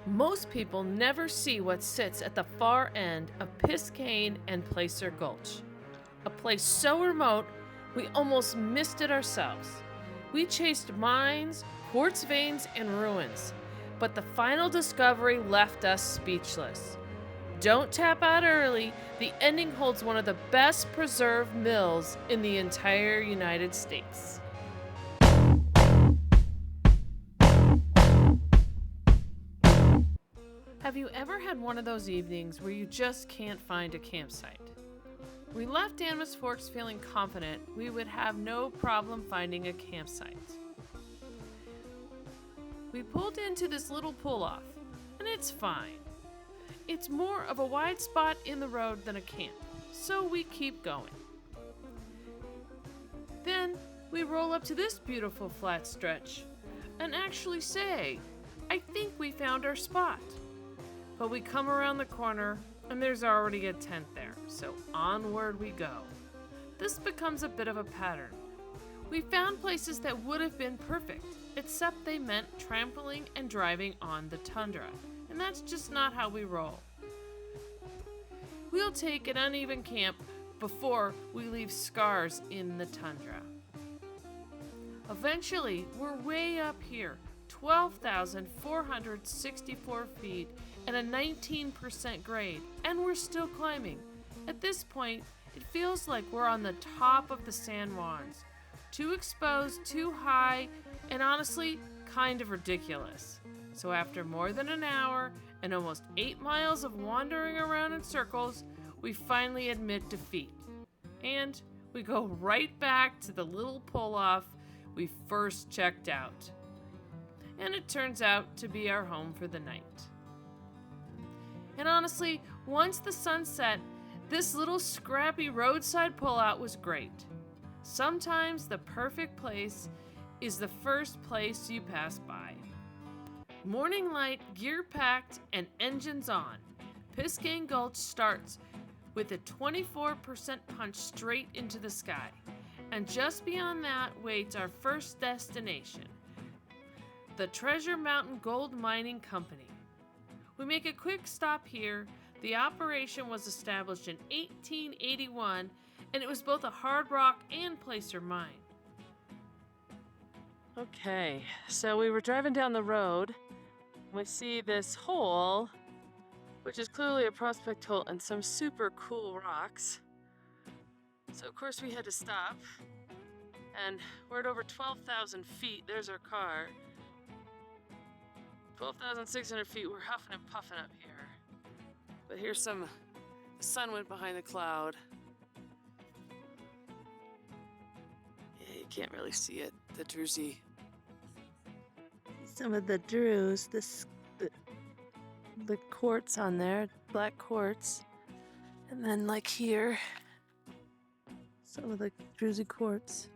Most people never see what sits at the far end of Picayune and Placer Gulch, a place so remote we almost missed it ourselves. We chased mines, quartz veins, and ruins, but the final discovery left us speechless. Don't tap out early, the ending holds one of the best preserved mills in the entire United States. Have you ever had one of those evenings where you just can't find a campsite? We left Animas Forks feeling confident we would have no problem finding a campsite. We pulled into this little pull-off, and it's fine. It's more of a wide spot in the road than a camp, so we keep going. Then we roll up to this beautiful flat stretch and actually say, I think we found our spot. But we come around the corner and there's already a tent there, so onward we go. This becomes a bit of a pattern. We found places that would have been perfect, except they meant trampling and driving on the tundra, and that's just not how we roll. We'll take an uneven camp before we leave scars in the tundra. Eventually, we're way up here, 12,464 feet and a 19% grade, and we're still climbing. At this point, it feels like we're on the top of the San Juans. Too exposed, too high, and honestly, kind of ridiculous. So after more than an hour and almost 8 miles of wandering around in circles, we finally admit defeat. And we go right back to the little pull-off we first checked out. And it turns out to be our home for the night. And honestly, once the sun set, this little scrappy roadside pullout was great. Sometimes the perfect place is the first place you pass by. Morning light, gear packed, and engines on. Picayune Gulch starts with a 24% punch straight into the sky. And just beyond that waits our first destination, the Treasure Mountain Gold Mining Company. We make a quick stop here. The operation was established in 1881, and it was both a hard rock and placer mine. Okay, so we were driving down the road, and we see this hole, which is clearly a prospect hole, and some super cool rocks. So of course we had to stop, and we're at over 12,000 feet. There's our car. 12,600 feet, we're huffing and puffing up here. But here's the sun went behind the cloud. Yeah, you can't really see it, the druzy. Some of the druze, the quartz on there, black quartz. And then like here, some of the druzy quartz.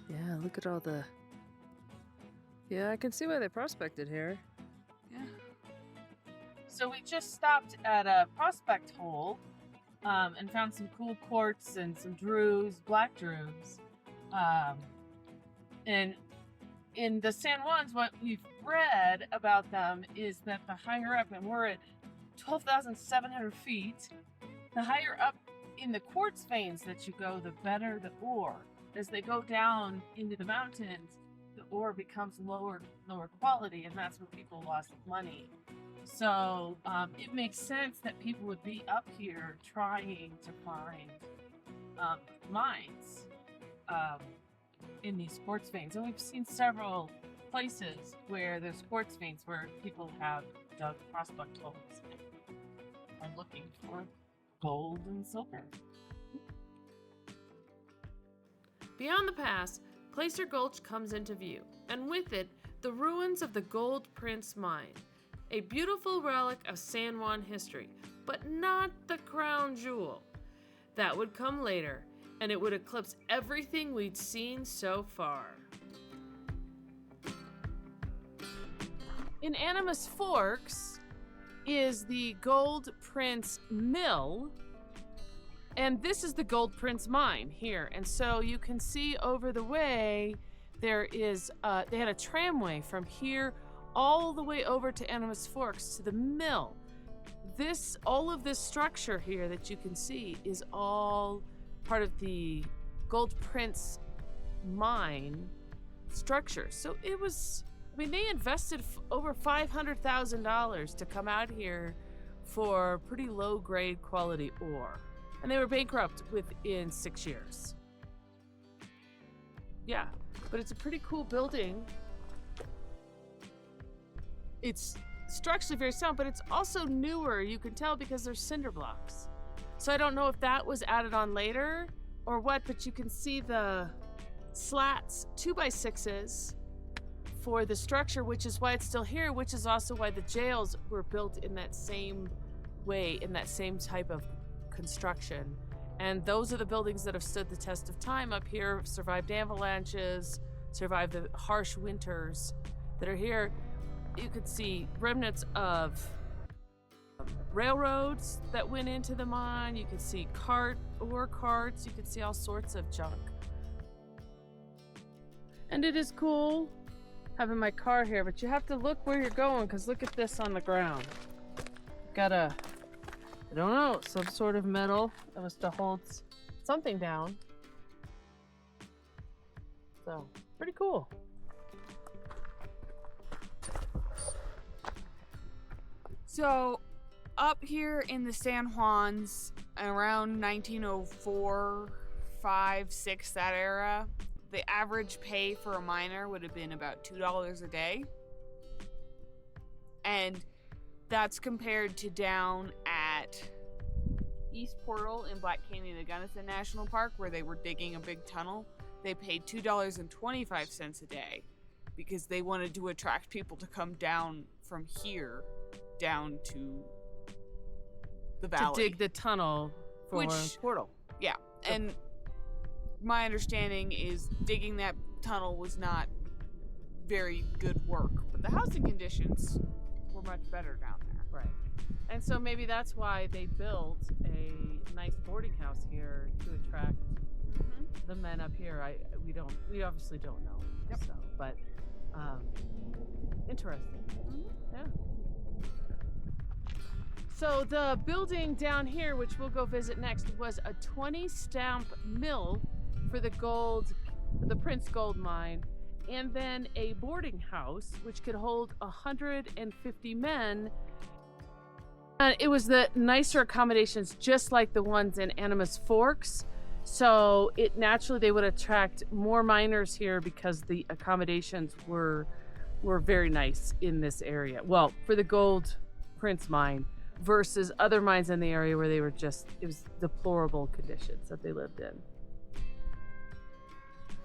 Yeah, look at all the... Yeah, I can see why they prospected here. Yeah. So we just stopped at a prospect hole and found some cool quartz and some druze, black druze. And in the San Juans, what we've read about them is that the higher up, and we're at 12,700 feet, the higher up in the quartz veins that you go, the better the ore. As they go down into the mountains, the ore becomes lower quality, and that's where people lost money. So it makes sense that people would be up here trying to find mines in these quartz veins. And we've seen several places where there's quartz veins where people have dug prospect holes and are looking for gold and silver. Beyond the pass, Placer Gulch comes into view, and with it, the ruins of the Gold Prince Mine, a beautiful relic of San Juan history, but not the crown jewel. That would come later, and it would eclipse everything we'd seen so far. In Animas Forks is the Gold Prince Mill, and this is the Gold Prince Mine here. And so you can see over the way there is, they had a tramway from here all the way over to Animas Forks to the mill. All of this structure here that you can see is all part of the Gold Prince mine structure. So it was, I mean, they invested over $500,000 to come out here for pretty low grade quality ore. And they were bankrupt within 6 years. Yeah, but it's a pretty cool building. It's structurally very sound, but it's also newer, you can tell, because there's cinder blocks. So I don't know if that was added on later or what, but you can see the slats, 2x6s for the structure, which is why it's still here, which is also why the jails were built in that same way, in that same type of construction. And those are the buildings that have stood the test of time up here, survived avalanches, survived the harsh winters that are here. You could see remnants of railroads that went into the mine. You could see ore carts. You could see all sorts of junk. And it is cool having my car here, but you have to look where you're going, because look at this on the ground. Got a, I don't know, some sort of metal that was to hold something down. So, pretty cool. So, up here in the San Juans, around 1904, 5, 6, that era, the average pay for a miner would have been about $2 a day. And that's compared to down at East Portal in Black Canyon and Gunnison National Park, where they were digging a big tunnel. They paid $2.25 a day because they wanted to attract people to come down from here down to the valley. To dig the tunnel for Portal. Yeah, and my understanding is digging that tunnel was not very good work, but the housing conditions were much better down there. Right. And so maybe that's why they built a nice boarding house here to attract the men up here. We obviously don't know. Yep. So, but interesting. Yeah. So the building down here, which we'll go visit next, was a 20 stamp mill for the Prince Gold Mine, and then a boarding house which could hold 150 men. It was the nicer accommodations, just like the ones in Animas Forks. So it naturally, they would attract more miners here because the accommodations were very nice in this area. Well, for the Gold Prince mine versus other mines in the area where they were just, it was deplorable conditions that they lived in.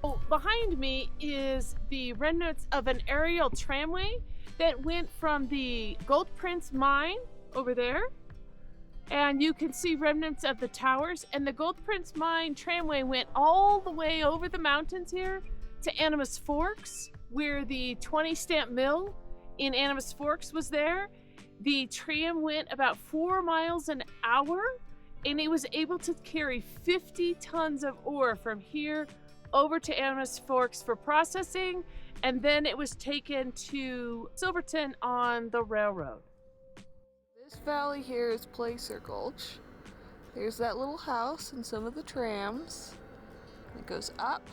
Oh, behind me is the remnants of an aerial tramway that went from the Gold Prince mine over there, and you can see remnants of the towers, and the Gold Prince mine tramway went all the way over the mountains here to Animas Forks, where the 20 stamp mill in Animas Forks was there. The tram went about 4 miles an hour, and it was able to carry 50 tons of ore from here over to Animas Forks for processing, and then it was taken to Silverton on the railroad. This valley here is Placer Gulch. There's that little house and some of the trams. It goes up.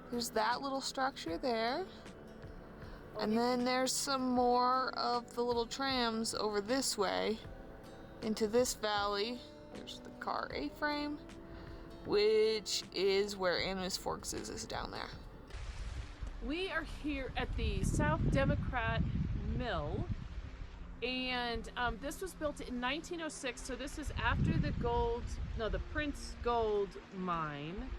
There's that little structure there. And then there's some more of the little trams over this way into this valley. There's the car A-frame, which is where Animas Forks is down there. We are here at the South Democrat Mill, and this was built in 1906, so this is after the Prince Gold mine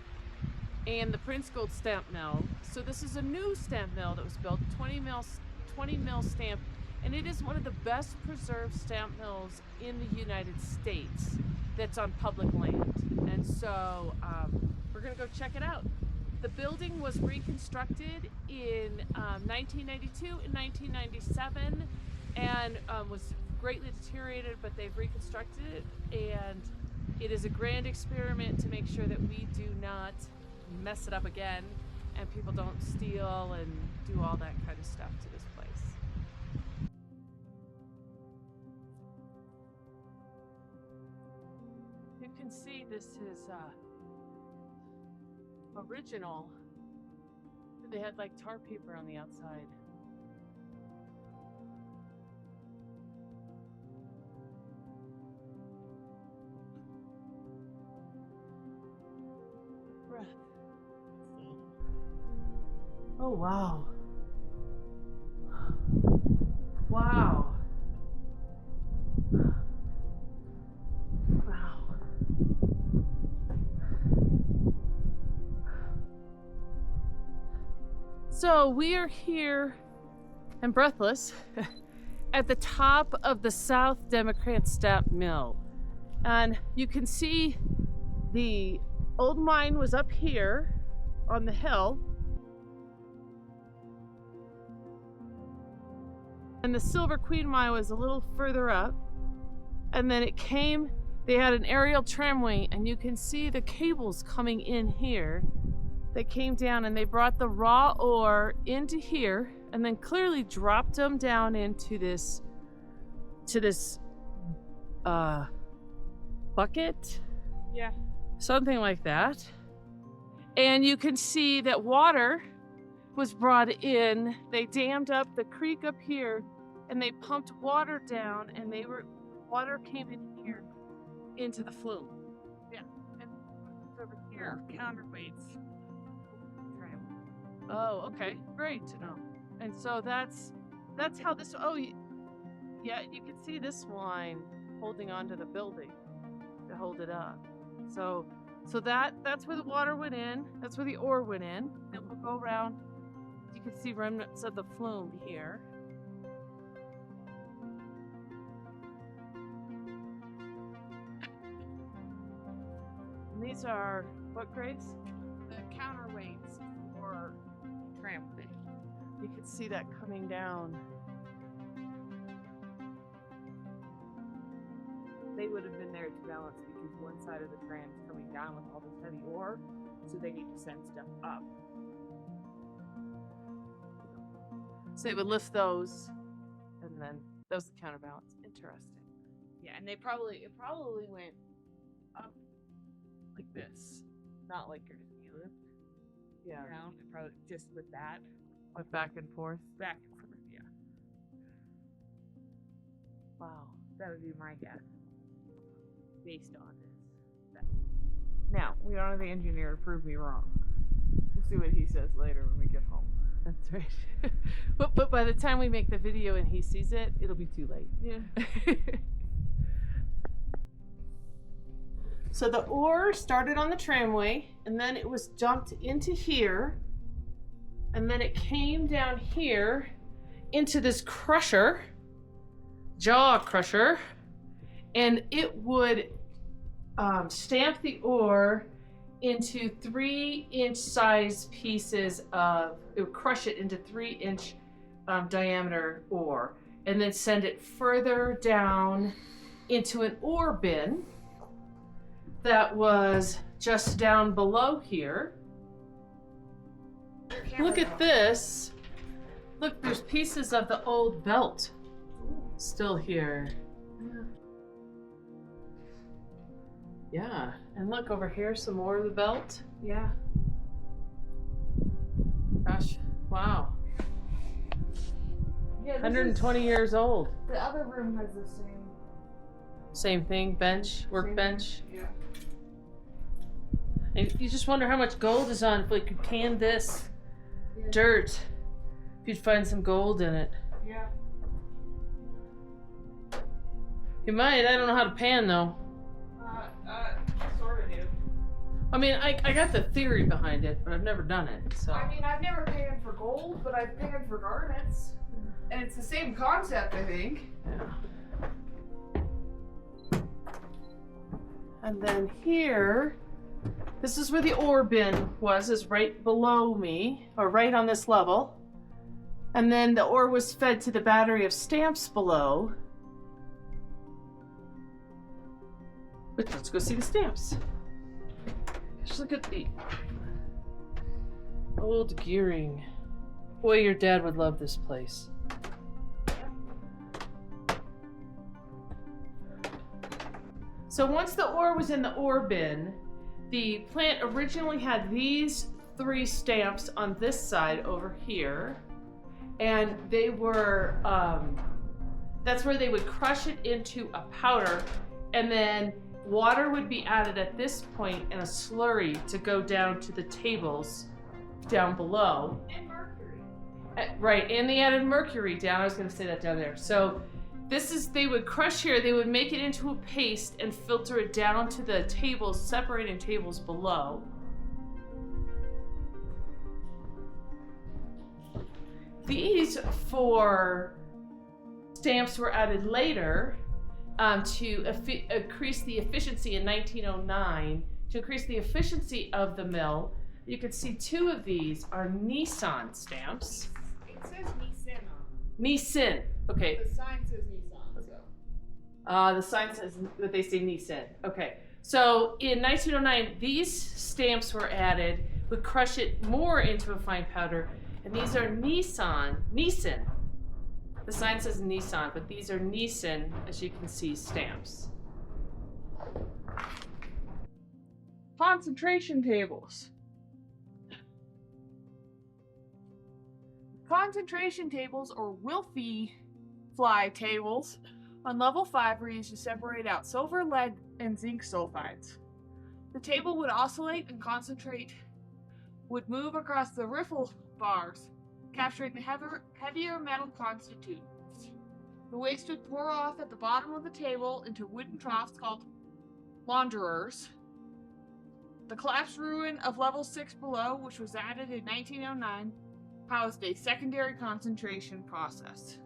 and the Prince Gold stamp mill. So this is a new stamp mill that was built, 20 mil stamp, and it is one of the best preserved stamp mills in the United States that's on public land. And so we're gonna go check it out. The building was reconstructed in 1992 and 1997 and was greatly deteriorated, but they've reconstructed it, and it is a grand experiment to make sure that we do not mess it up again. and people don't steal and do all that kind of stuff to this place. You can see this is original. They had like tar paper on the outside. Breath. Oh wow. Wow. Wow. So we are here and breathless at the top of the South Democrat Stamp Mill. And you can see the old mine was up here on the hill. And the Silver Queen mine was a little further up. And then it came, they had an aerial tramway, and you can see the cables coming in here. They came down and they brought the raw ore into here and then clearly dropped them down into this bucket. Yeah. Something like that. And you can see that water was brought in. They dammed up the creek up here and they pumped water down, and water came in here into the flume. Yeah. And over here, counterweights. Oh, okay. Great to know. And so that's how this, yeah, you can see this line holding onto the building to hold it up. So that's where the water went in. That's where the ore went in. Then we'll go around. You can see remnants of the flume here. And these are what grades? The counterweights for tramway. You can see that coming down. They would have been there to balance because one side of the tram is coming down with all this heavy ore, so they need to send stuff up. So they would lift those, and then those would counterbalance. Interesting. Yeah, and it probably went up Like this. not like your lift Yeah. down. It probably just with that Went back and forth. back and forth. Yeah, Wow. that would be my guess based on this. Now we don't have the engineer to prove me wrong. We'll see what he says later when we get home. That's right. But by the time we make the video and he sees it, it'll be too late. Yeah. So the ore started on the tramway, and then it was dumped into here, and then it came down here into this crusher, jaw crusher, and it would stamp the ore into 3-inch size pieces of, it would crush it into 3-inch diameter ore, and then send it further down into an ore bin that was just down below here. Look at this. Look, there's pieces of the old belt still here. Yeah, and look over here, some more of the belt. Yeah. Gosh, wow. Yeah, 120 years old. The other room has the Same thing, bench, workbench. Yeah. And you just wonder how much gold is on. If we could can this dirt, if you'd find some gold in it. Yeah. You might. I don't know how to pan though. Sort of do. I mean, I got the theory behind it, but I've never done it. So. I mean, I've never panned for gold, but I've panned for garnets. And it's the same concept, I think. Yeah. And then here, this is where the ore bin was, is right below me, or right on this level. And then the ore was fed to the battery of stamps below. But let's go see the stamps. Just look at the... Old gearing. Boy, your dad would love this place. So once the ore was in the ore bin, the plant originally had these 3 stamps on this side over here, and they were, that's where they would crush it into a powder, and then water would be added at this point in a slurry to go down to the tables down below. And mercury. Right, and they added mercury down. I was going to say that down there. So they would crush here, they would make it into a paste and filter it down to the tables, separating tables below. These 4 stamps were added later to increase the efficiency in 1909, to increase the efficiency of the mill. You can see 2 of these are Nissan stamps. It says Nissan on Nissan, okay. it. The sign says Nissan, so. The sign says that they say Nissan. Okay. So in 1909, these stamps were added, would crush it more into a fine powder, and these are Nissan. The sign says Nissan, but these are Nissan, as you can see, stamps. Concentration tables. Concentration tables, or Wilfy fly tables, on level 5 were used to separate out silver, lead, and zinc sulfides. The table would oscillate and concentrate would move across the riffle bars, capturing the heavier metal constituents. The waste would pour off at the bottom of the table into wooden troughs called launderers. The collapsed ruin of level 6 below, which was added in 1909, housed a secondary concentration process.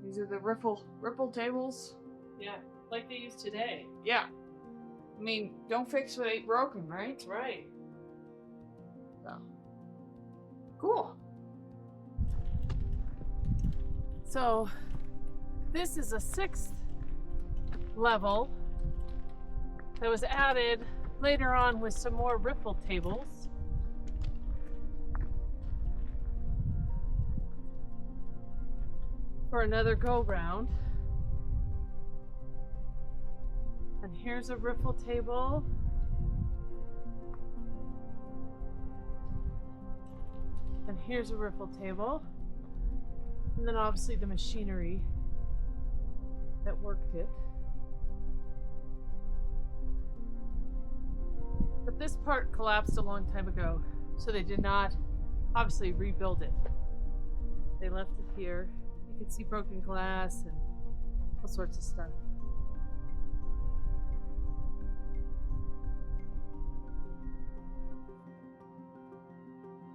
These are the ripple tables. Yeah, like they use today. Yeah. I mean, don't fix what ain't broken, right? Right. So. Cool. So this is a 6th level that was added later on with some more ripple tables. For another go round. And here's a riffle table. And here's a riffle table. And then obviously the machinery that worked it. But this part collapsed a long time ago, so they did not obviously rebuild it. They left it here. You can see broken glass and all sorts of stuff.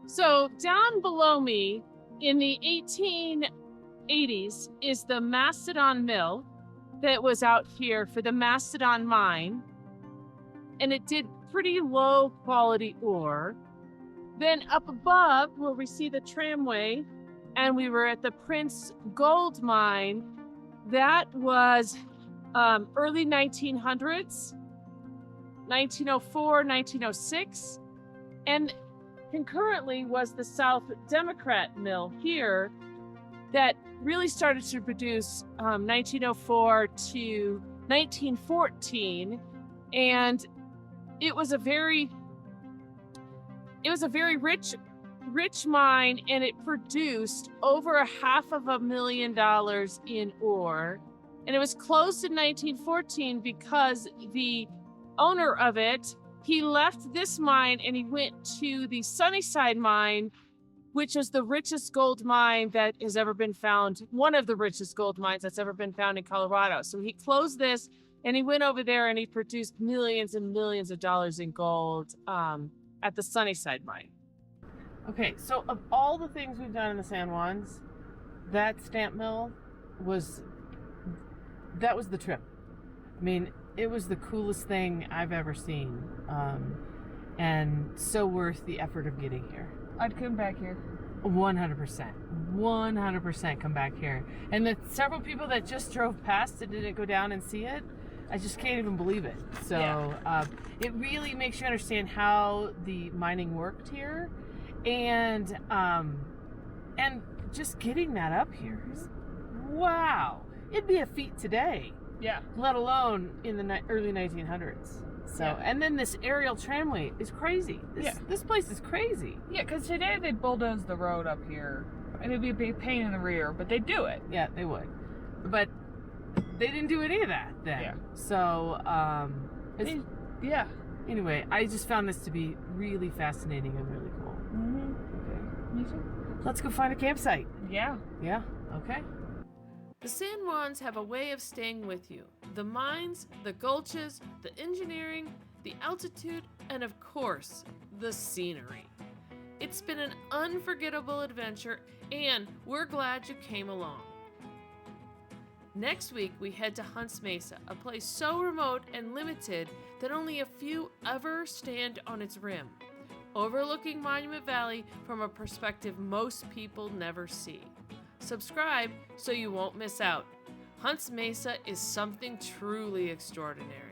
So down below me in the 1880s is the Mastodon Mill that was out here for the Mastodon Mine. And it did pretty low quality ore. Then up above where we see the tramway, and we were at the Prince Gold Mine, that was early 1900s, 1904, 1906. And concurrently was the South Democrat Mill here that really started to produce 1904 to 1914. And it was a very rich mine, and it produced over $500,000 in ore. And it was closed in 1914 because the owner of it, he left this mine and he went to the Sunnyside mine, which is the richest gold mine that has ever been found, one of the richest gold mines that's ever been found in Colorado. So he closed this and he went over there and he produced millions and millions of dollars in gold at the Sunnyside mine. Okay, so of all the things we've done in the San Juans, that stamp mill was the trip. I mean, it was the coolest thing I've ever seen, and so worth the effort of getting here. I'd come back here. 100% come back here. And the several people that just drove past and didn't go down and see it, I just can't even believe it. So it really makes you understand how the mining worked here. And just getting that up here is, wow. It'd be a feat today, Yeah. let alone in the early 1900s. So, Yeah. and then this aerial tramway is crazy. Yeah. This place is crazy. Yeah, because today they'd bulldoze the road up here. And it'd be a big pain in the rear, but they'd do it. Yeah, they would. But they didn't do any of that then. Yeah. So, Yeah. anyway, I just found this to be really fascinating and really cool. Mm-hmm. Okay. Me too. Let's go find a campsite. Yeah. Yeah, okay. The San Juans have a way of staying with you. The mines, the gulches, the engineering, the altitude, and of course, the scenery. It's been an unforgettable adventure, and we're glad you came along. Next week, we head to Hunts Mesa, a place so remote and limited that only a few ever stand on its rim, overlooking Monument Valley from a perspective most people never see. Subscribe so you won't miss out. Hunts Mesa is something truly extraordinary.